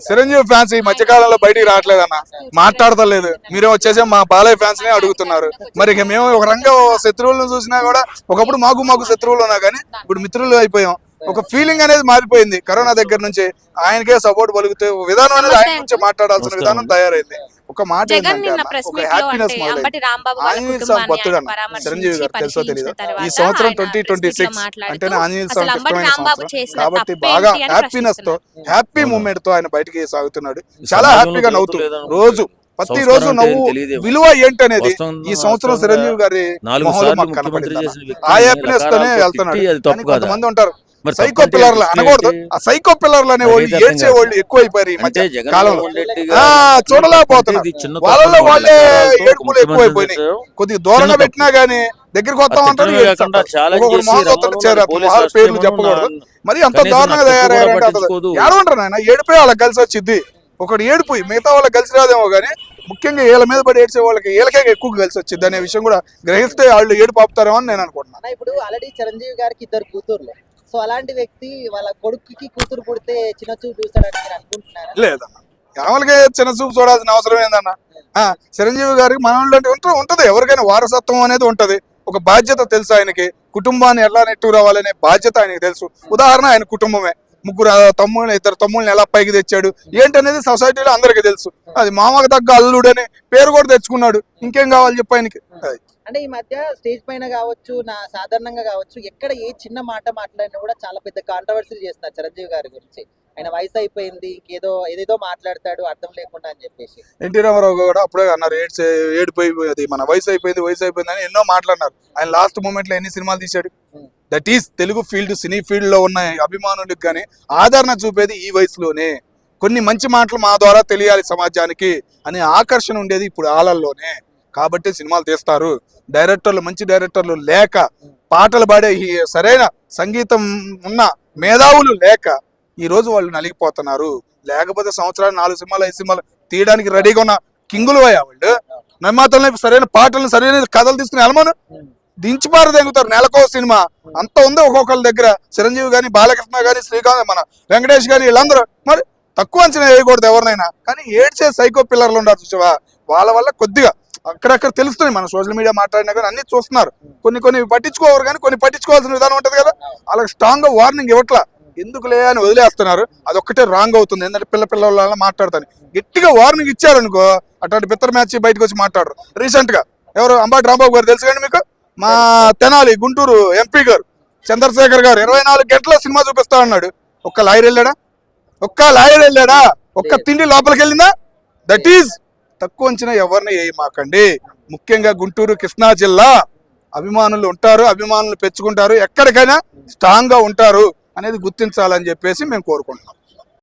Chiranjeevi fans ఈ మధ్య కాలంలో బయటికి రావట్లేదన్న, మాట్లాడతలేదు. మీరే వచ్చేసి మా బాలయ్య ఫ్యాన్స్ నే అడుగుతున్నారు. మరి ఇక మేము ఒక రంగం శత్రువులను చూసినా కూడా ఒకప్పుడు మాకు శత్రువులు ఉన్నా కానీ ఇప్పుడు మిత్రులు అయిపోయాం. ఒక ఫీలింగ్ అనేది మారిపోయింది. కరోనా దగ్గర నుంచి ఆయనకే సపోర్ట్ పలుకుతే విధానం అనేది ఆయన నుంచి మాట్లాడాల్సిన విధానం తయారైంది. ఒక మాట ఒక హ్యాపీనెస్ చిరంజీవి గారు తెలుసో తెలీదు, ఈ సంవత్సరం 2026 అంటేనే ఆంజనేయ స్వామికి ఇష్టమైన సంవత్సరం కాబట్టి బాగా హ్యాపీనెస్ తో హ్యాపీ మూమెంట్ తో ఆయన బయటికి సాగుతున్నాడు. చాలా హ్యాపీగా నవ్వుతూ రోజు ప్రతి రోజు నవ్వు విలువ ఏంటనేది ఈ సంవత్సరం చిరంజీవి గారి మొహంలో మాకు కనపడింది. ఆ హ్యాపీనెస్ తోనే వెళ్తున్నాడు. కొంతమంది ఉంటారు సైకో పిల్లర్లు అనకూడదు, ఆ సైకో పిల్లర్లు అనే వాళ్ళు ఏడ్చే వాళ్ళు ఎక్కువైపోయారు ఈ మధ్య కాలంలో. చూడలేకపోతున్నారు, వాళ్ళలో వాళ్ళే ఏడుపులు ఎక్కువైపోయినాయి. కొద్దిగా దూరంగా పెట్టినా గానీ దగ్గరికి వస్తామంటారు, పేర్లు చెప్పకూడదు. మరి అంత దారుణంగా తయారయ్యారంటే ఏడమంటారు ఆయన ఏడిపోయి వాళ్ళకి కలిసి వచ్చింది. ఒకటి ఏడిపోయి మిగతా వాళ్ళకి కలిసి రాదేమో గానీ ముఖ్యంగా వీళ్ళ మీద పడి ఏడ్చే వాళ్ళకి వీళ్ళకే ఎక్కువ కలిసి వచ్చింది అనే విషయం కూడా గ్రహిస్తే వాళ్ళు ఏడు పాపుతారేమో అని నేను అనుకుంటున్నాను. ఇప్పుడు ఆల్రెడీ చిరంజీవి గారికి 2 కూతుర్లు, సో అలాంటి వ్యక్తి వాళ్ళ కొడుకుకి కూతురు పుడితే చిన్న చూపు చూస్తాడని మీరు అనుకుంటున్నారా? లేదన్న, మామూలుగా చిన్న చూపు చూడాల్సిన అవసరం ఏందన్న. చిరంజీవి గారికి మనోళ్ళు అంటే ఉంటది, ఎవరికైనా వారసత్వం అనేది ఉంటది. ఒక బాధ్యత తెలుసు ఆయనకి, కుటుంబాన్ని ఎలా నెట్టు రావాలనే బాధ్యత ఆయనకి తెలుసు. ఉదాహరణ ఆయన కుటుంబమే, 3 తమ్ముళ్ళు 2 తమ్ముళ్ళని ఎలా పైకి తెచ్చాడు ఏంటనేది సొసైటీలో అందరికి తెలుసు. అది మామకు తగ్గ అల్లుడని పేరు కూడా తెచ్చుకున్నాడు. ఇంకేం కావాలి చెప్పు ఆయనకి. అంటే ఈ మధ్య స్టేజ్ పైన కావచ్చు, సాధారణంగా కావచ్చు, ఎక్కడ ఏ చిన్న మాట మాట్లాడినా కూడా చాలా పెద్ద కాంట్రవర్సీ చేస్తున్నారు చిరంజీవి గారి గురించి. ఆయన వయసు అయిపోయింది, ఏదేదో మాట్లాడతాడు అర్థం లేకుండా అని చెప్పేసి. ఎన్టీ రామారావు కూడా అప్పుడే అన్నారు, ఏడిపోయి మన వయసు అయిపోయింది అని ఎన్నో మాట్లాడినారు. ఆయన లాస్ట్ మూమెంట్ లో ఎన్ని సినిమాలు తీశాడు. That is Telugu field, cine field లో ఉన్న అభిమానులకు కానీ ఆదరణ చూపేది ఈ వయసులోనే. కొన్ని మంచి మాటలు మా ద్వారా తెలియాలి సమాజానికి అనే ఆకర్షణ ఉండేది ఇప్పుడు ఆలల్లోనే. కాబట్టి సినిమాలు తీస్తారు. మంచి డైరెక్టర్లు లేక, పాటలు పాడే సరైన సంగీతం ఉన్న మేధావులు లేక ఈ రోజు వాళ్ళు నలిగిపోతున్నారు. లేకపోతే సంవత్సరాలు 4 సినిమాలు 5 సినిమాలు తీయడానికి రెడీగా ఉన్న కింగులు అయ్యా వాళ్ళు. నిర్మాతలను సరైన పాటలను సరైన కథలు తీసుకుని వెళ్ళమను దించిపారు తెగుతారు. నెలకో సినిమా అంత ఉంది ఒక్కొక్కరి దగ్గర. చిరంజీవి గాని, బాలకృష్ణ గాని, శ్రీకాంత్, మన వెంకటేష్ గాని, వీళ్ళందరూ మరి తక్కువ అంచనా వేయకూడదు ఎవరినైనా. కానీ ఏడ్చే సైకో పిల్లర్లు ఉండాలి చూసావా, వాళ్ళ వల్ల కొద్దిగా అక్కడక్కడ తెలుస్తున్నాయి. మన సోషల్ మీడియా మాట్లాడినా కానీ అన్ని చూస్తున్నారు. కొన్ని పట్టించుకోవరు కానీ కొన్ని పట్టించుకోవాల్సిన విధానం ఉంటుంది కదా. అలాగే స్ట్రాంగ్ గా వార్నింగ్ ఇవ్వట్లా, ఎందుకులే అని వదిలేస్తున్నారు. అదొక్కటే రాంగ్ అవుతుంది. ఎందుకంటే పిల్లల మాట్లాడతాను గట్టిగా వార్నింగ్ ఇచ్చారనుకో అట్లాంటి పిత్తర్ మ్యాచ్ బయటకు వచ్చి మాట్లాడరు. రీసెంట్ గా ఎవరు అంబాటి రాంబాబు గారు తెలుసు కండి మీకు, మా తెనాలి గుంటూరు ఎంపీ గారు చంద్రశేఖర్ గారు 24 గంటల సినిమా చూపిస్తా అన్నాడు. ఒక్క లాయర్ వెళ్ళాడా? ఒక్క తిండి లోపలికి వెళ్ళిందా? దట్ ఈజ్ తక్కువ అంచనా ఎవరిని వేయమాకండి. ముఖ్యంగా గుంటూరు, కృష్ణా జిల్లా అభిమానులు ఉంటారు, అభిమానులు పెంచుకుంటారు, ఎక్కడికైనా స్ట్రాంగ్ గా ఉంటారు అనేది గుర్తించాలని చెప్పేసి మేము కోరుకుంటున్నాం.